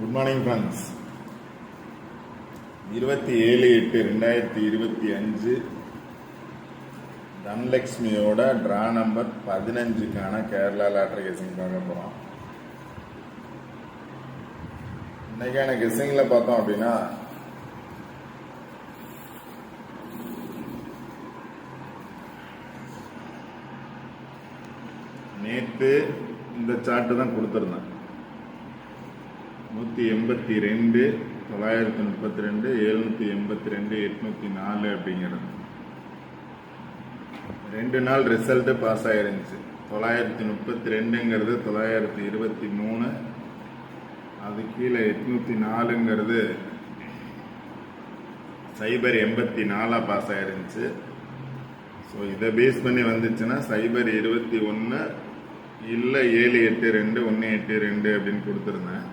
Good morning friends. 27/8/2025 தனலட்சுமியோட draw number 15க்கான Kerala lottery guessing பார்க்க போகிறோம். இன்னைக்கான கெஸிங்கில் பார்த்தோம் அப்படின்னா நேற்று இந்த சார்ட்டு தான் கொடுத்துருந்தேன். 182, 932, 782, 804 அப்படிங்கிறது 2 நாள் ரிசல்ட்டு பாஸ் ஆயிருந்துச்சு. 932ங்கிறது 923, அது கீழே 804ங்கிறது 084 பாஸ் ஆயிருந்துச்சு. ஸோ இதை பேஸ் பண்ணி வந்துச்சுன்னா 021 இல்லை 782 182 அப்படின்னு கொடுத்துருந்தேன்.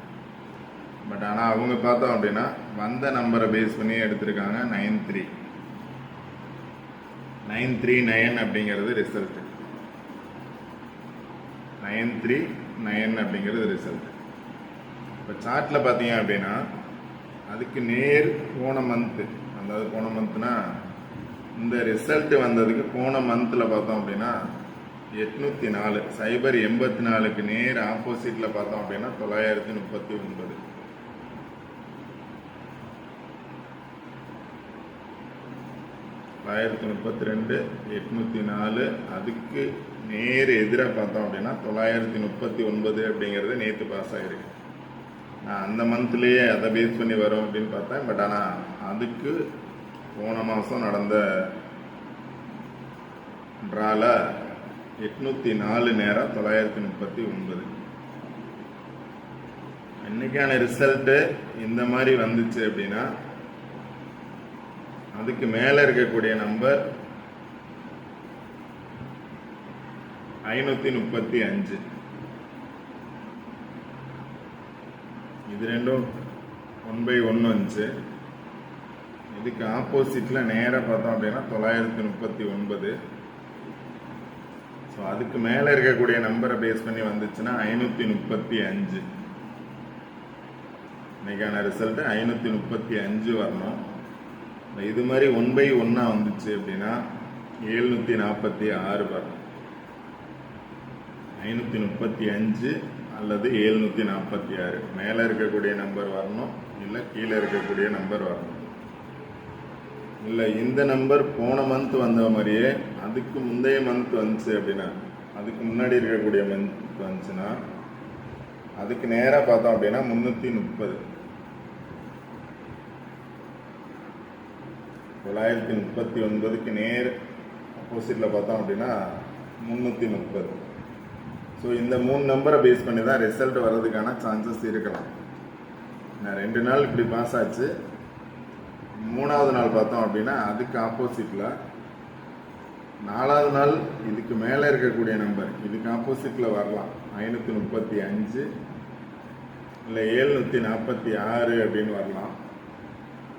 பட் ஆனால் அவங்க பார்த்தோம் அப்படின்னா வந்த நம்பரை பேஸ் பண்ணி எடுத்திருக்காங்க. 939 அப்படிங்கிறது ரிசல்ட். 939 அப்படிங்கிறது ரிசல்ட். இப்போ சார்ட்டில் பார்த்தீங்க அப்படின்னா அதுக்கு நேர் போன மந்த்து, அதாவது போன மந்த்னா இந்த ரிசல்ட் வந்ததுக்கு போன மந்தில் பார்த்தோம் அப்படின்னா 804, 084க்கு நேர் ஆப்போசிட்டில் பார்த்தோம் அப்படின்னா 939. தொள்ளாயிரத்தி 32, 804, அதுக்கு நேர் எதிராக பார்த்தோம் அப்படின்னா 939 அப்படிங்கிறது நேற்று பாஸ் ஆகிருக்கு. நான் அந்த மந்த்லேயே அதை பேஸ் பண்ணி வரும் அப்படின்னு பார்த்தேன். பட் ஆனால் அதுக்கு போன மாதம் நடந்த ட்ரால 804 நேரம் 939. இன்னைக்கான ரிசல்ட்டு இந்த மாதிரி வந்துச்சு அப்படின்னா அதுக்கு மேலே இருக்கக்கூடிய நம்பர் 535. இது ரெண்டும் 1/1 வந்துச்சு. இதுக்கு ஆப்போசிட்டில் நேராக பார்த்தோம் அப்படின்னா 939. ஸோ அதுக்கு மேலே இருக்கக்கூடிய நம்பரை பேஸ் பண்ணி வந்துச்சுன்னா 535. இன்னைக்கான ரிசல்ட்டு 535 வரணும். இது மாதிரி 1/1 வந்துச்சு அப்படின்னா 746 வரணும். 535 அல்லது 746 மேலே இருக்கக்கூடிய நம்பர் வரணும், இல்லை கீழே இருக்கக்கூடிய நம்பர் வரணும். இல்லை இந்த நம்பர் போன மந்த் வந்த மாதிரியே அதுக்கு முந்தைய மந்த் வந்துச்சு அப்படின்னா, அதுக்கு முன்னாடி இருக்கக்கூடிய மந்த் வந்துச்சுன்னா அதுக்கு நேராக பார்த்தோம் அப்படின்னா 330. 939க்கு நேர் ஆப்போசிட்டில் பார்த்தோம் அப்படின்னா 330. ஸோ இந்த 3 நம்பரை பேஸ் பண்ணி தான் ரிசல்ட் வர்றதுக்கான சான்சஸ் இருக்கலாம். நான் 2 நாள் இப்படி பாஸ் ஆச்சு. 3வது நாள் பார்த்தோம் அப்படின்னா அதுக்கு ஆப்போசிட்டில், 4வது நாள் இதுக்கு மேலே இருக்கக்கூடிய நம்பர் இதுக்கு ஆப்போசிட்டில் வரலாம். 535 இல்லை 746 அப்படின்னு வரலாம்.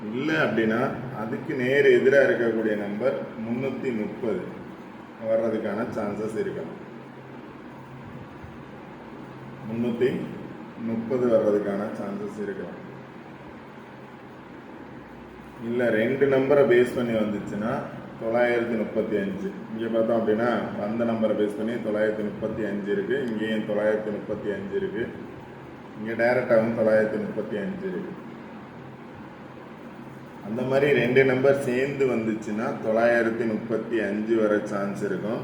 இல்லை அப்படின்னா அதுக்கு நேர் எதிராக இருக்கக்கூடிய நம்பர் 330 வர்றதுக்கான சான்சஸ் இருக்கலாம். 330 வர்றதுக்கான சான்சஸ் இருக்கலாம். இல்லை 2 நம்பரை பேஸ் பண்ணி வந்துச்சுன்னா 935. இங்கே பார்த்தோம் அப்படின்னா அந்த நம்பரை பேஸ் பண்ணி 935 இருக்குது. இங்கேயும் 935 இருக்குது. இங்கே டைரெக்டாகவும் 935 இருக்குது. அந்த மாதிரி 2 நம்பர் சேர்ந்து வந்துச்சுன்னா 935 வர சான்ஸ் இருக்கும்.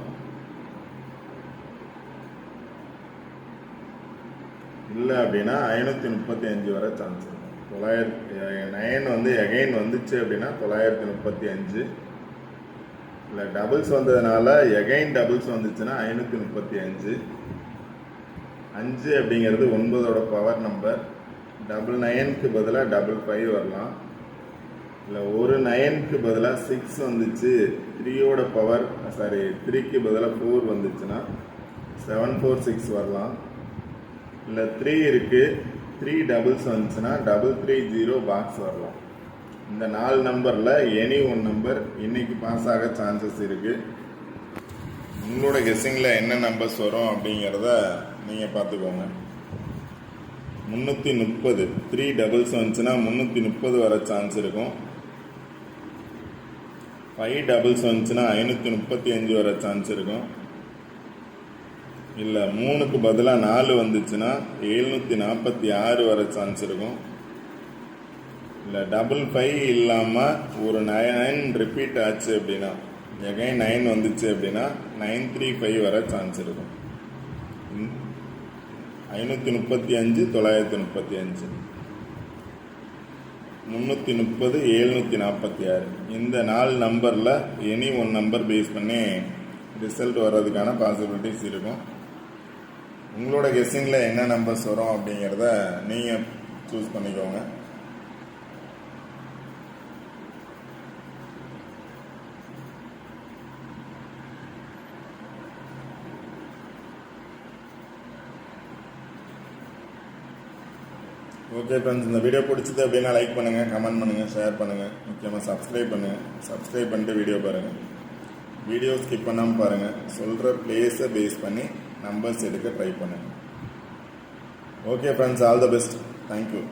இல்லை அப்படின்னா 535 வர சான்ஸ் இருக்கும். 9 வந்து எகைன் வந்துச்சு அப்படின்னா 935. இல்லை டபுள்ஸ் வந்ததுனால எகைன் டபுள்ஸ் வந்துச்சுன்னா 535. 5 அப்படிங்கிறது 9ஓட பவர் நம்பர். 99க்கு பதிலாக 55 வரலாம். இல்லை ஒரு 9க்கு பதிலாக 6 வந்துச்சு, 3ஓட பவர் 3க்கு பதிலாக 4 வந்துச்சுன்னா 746 வரலாம். இல்லை 3 இருக்குது, 3 டபுள்ஸ் வந்துச்சுன்னா 330 பாக்ஸ் வரலாம். இந்த 4 நம்பரில் எனி 1 நம்பர் இன்னைக்கு பாஸ் ஆக சான்சஸ் இருக்குது. உங்களோட கெஸ்ஸிங்கில் என்ன நம்பர்ஸ் வரும் அப்படிங்கிறத நீங்கள் பார்த்துக்கோங்க. 330. 3 டபுள்ஸ் வந்துச்சுன்னா 330 வர சான்ஸ் இருக்கும். 5 டபுள்ஸ் வந்துச்சுன்னா 535 வர சான்ஸ் இருக்கும். இல்லை 3க்கு பதிலாக 4 வந்துச்சுன்னா 746 வர சான்ஸ் இருக்கும். இல்லை 555 இல்லாமல் ஒரு 9 ரிப்பீட் ஆச்சு அப்படின்னா, எகைன் 9 வந்துச்சு அப்படின்னா 935 வர சான்ஸ் இருக்கும். 535, 935, 330, 746. இந்த 4 நம்பரில் எனி ஒன் நம்பர் பேஸ் பண்ணி ரிசல்ட் வர்றதுக்கான பாசிபிலிட்டிஸ் இருக்கும். உங்களோட கெஸ்ஸிங்கில் என்ன நம்பர்ஸ் வரும் அப்படிங்கிறத நீங்கள் சூஸ் பண்ணிக்கோங்க. ஓகே ஃப்ரெண்ட்ஸ், இந்த வீடியோ பிடிச்சது அப்படின்னா லைக் பண்ணுங்கள், கமெண்ட் பண்ணுங்கள், ஷேர் பண்ணுங்கள். முக்கியமாக சப்ஸ்கிரைப் பண்ணுங்கள். சப்ஸ்கிரைப் பண்ணிட்டு வீடியோ பாருங்கள். வீடியோ ஸ்கிப் பண்ணாமல் பாருங்கள். சொல்கிற பிளேஸை பேஸ் பண்ணி நம்பர்ஸ் எடுக்க ட்ரை பண்ணுங்கள். Okay friends, all the best. Thank you.